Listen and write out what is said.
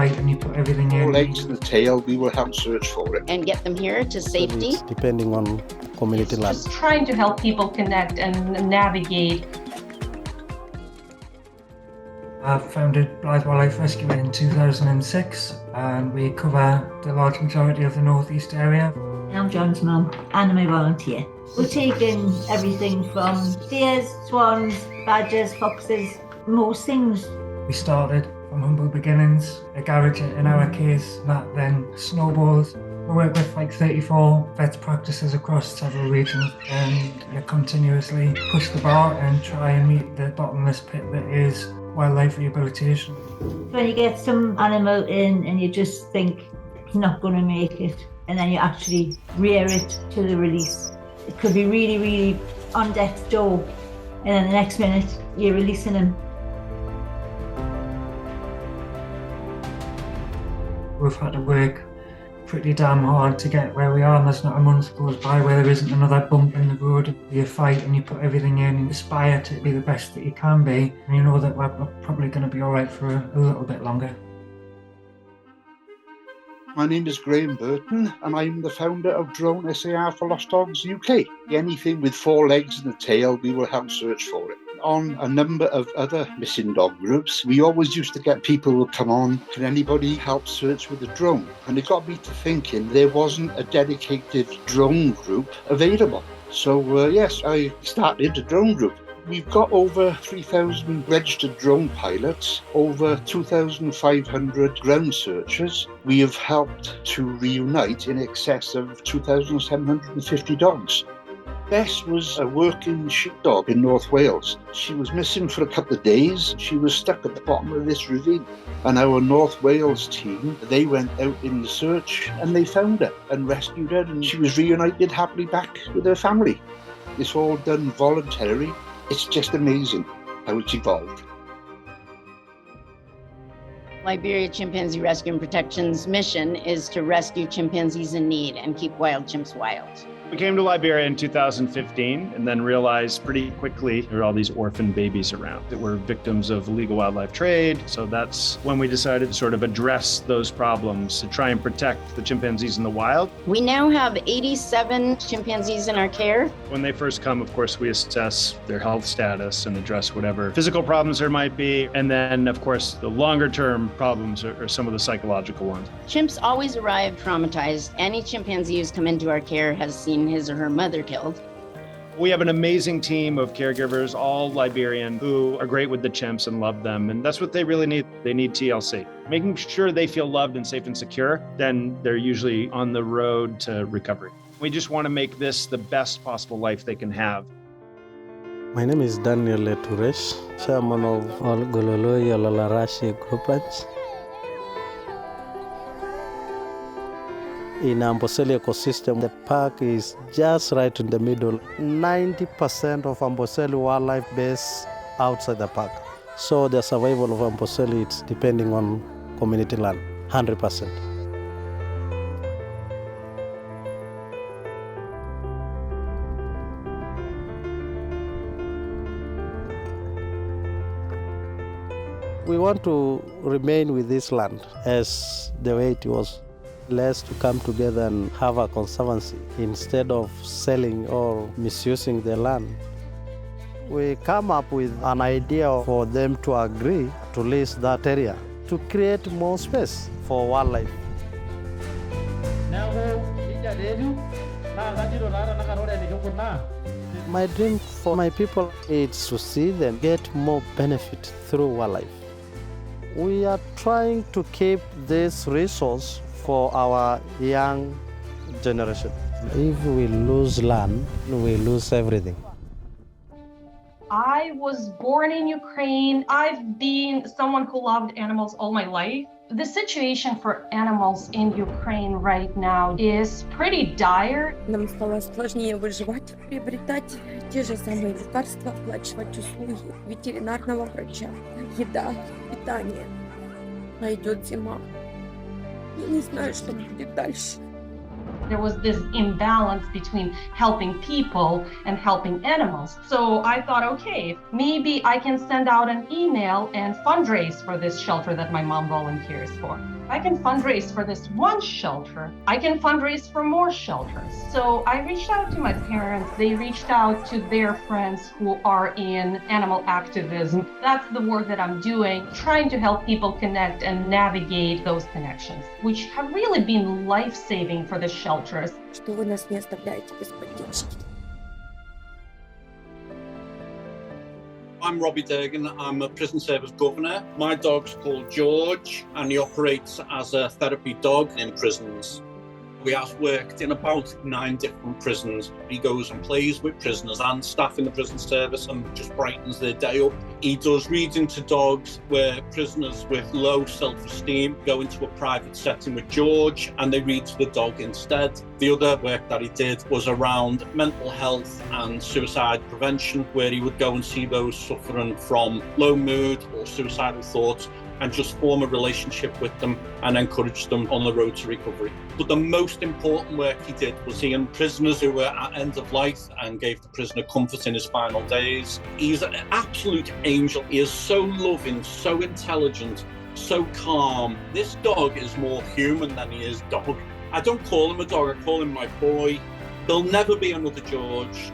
fight and you put everything in. 4 legs and the tail, we will help search for it. And get them here to safety. It's depending on community land. Just trying to help people connect and navigate. I founded Blyth Wildlife Rescue in 2006 and we cover the large majority of the northeast area. I'm John's mum and I'm a volunteer. We're taking everything from deers, swans, badgers, foxes, most things. We started from humble beginnings, a garage in our case, that then snowballs. We work with like 34 vets practices across several regions and we continuously push the bar and try and meet the bottomless pit that is wildlife rehabilitation. When you get some animal in and you just think it's not going to make it, and then you actually rear it to the release. It could be really, really on death's door, and then the next minute you're releasing him. We've had to work pretty damn hard to get where we are, and there's not a month goes by where there isn't another bump in the road. You fight and you put everything in and aspire to be the best that you can be, and you know that we're probably going to be all right for a little bit longer. My name is Burton and I'm the founder of Drone SAR for Lost Dogs UK. Anything with 4 legs and a tail, we will help search for it. On a number of other missing dog groups, we always used to get people who come on, can anybody help search with a drone? And it got me to thinking there wasn't a dedicated drone group available. So yes, I started a drone group. We've got over 3,000 registered drone pilots, over 2,500 ground searchers. We have helped to reunite in excess of 2,750 dogs. Bess was a working sheepdog in North Wales. She was missing for a couple of days. She was stuck at the bottom of this ravine. And our North Wales team, they went out in the search and they found her and rescued her, and she was reunited happily back with her family. It's all done voluntarily. It's just amazing how it's evolved. Liberia Chimpanzee Rescue and Protection's mission is to rescue chimpanzees in need and keep wild chimps wild. We came to Liberia in 2015 and then realized pretty quickly there were all these orphan babies around that were victims of illegal wildlife trade. So that's when we decided to sort of address those problems to try and protect the chimpanzees in the wild. We now have 87 chimpanzees in our care. When they first come, of course, we assess their health status and address whatever physical problems there might be. And then, of course, the longer term problems are some of the psychological ones. Chimps always arrive traumatized. Any chimpanzee who's come into our care has seen his or her mother killed. We have an amazing team of caregivers, all Liberian, who are great with the chimps and love them. And that's what they really need. They need TLC. Making sure they feel loved and safe and secure, then they're usually on the road to recovery. We just want to make this the best possible life they can have. My name is Leturesh, chairman of Olgulului-Ololarashi group ranch. In Amboseli ecosystem, the park is just right in the middle. 90% of Amboseli wildlife base outside the park. So the survival of Amboseli, it's depending on community land, 100%. We want to remain with this land as the way it was. Let's to come together and have a conservancy instead of selling or misusing the land. We come up with an idea for them to agree to lease that area to create more space for wildlife. My dream for my people is to see them get more benefit through wildlife. We are trying to keep this resource for our young generation. If we lose land, we lose everything. I was born in Ukraine. I've been someone who loved animals all my life. The situation for animals in Ukraine right now is pretty dire. Нам стало сложнее выживать, приобретать те же самые лекарства, оплачивать услуги ветеринарного врача, еда, питание. А идет зима. Я не знаю, что будет дальше. There was this imbalance between helping people and helping animals. So I thought, okay, maybe I can send out an email and fundraise for this shelter that my mom volunteers for. I can fundraise for this one shelter. I can fundraise for more shelters. So I reached out to my parents. They reached out to their friends who are in animal activism. That's the work that I'm doing, trying to help people connect and navigate those connections, which have really been life-saving for the shelters. Что вы нас не оставляете без поддержки. I'm Robbie Durgan. I'm a prison service governor. My dog's called George, and he operates as a therapy dog in prisons. He has worked in about 9 different prisons. He goes and plays with prisoners and staff in the prison service and just brightens their day up. He does reading to dogs where prisoners with low self-esteem go into a private setting with George and they read to the dog instead. The other work that he did was around mental health and suicide prevention, where he would go and see those suffering from low mood or suicidal thoughts and just form a relationship with them and encourage them on the road to recovery. But the most important work he did was seeing prisoners who were at end of life and gave the prisoner comfort in his final days. He's an absolute angel. He is so loving, so intelligent, so calm. This dog is more human than he is dog. I don't call him a dog, I call him my boy. There'll never be another George.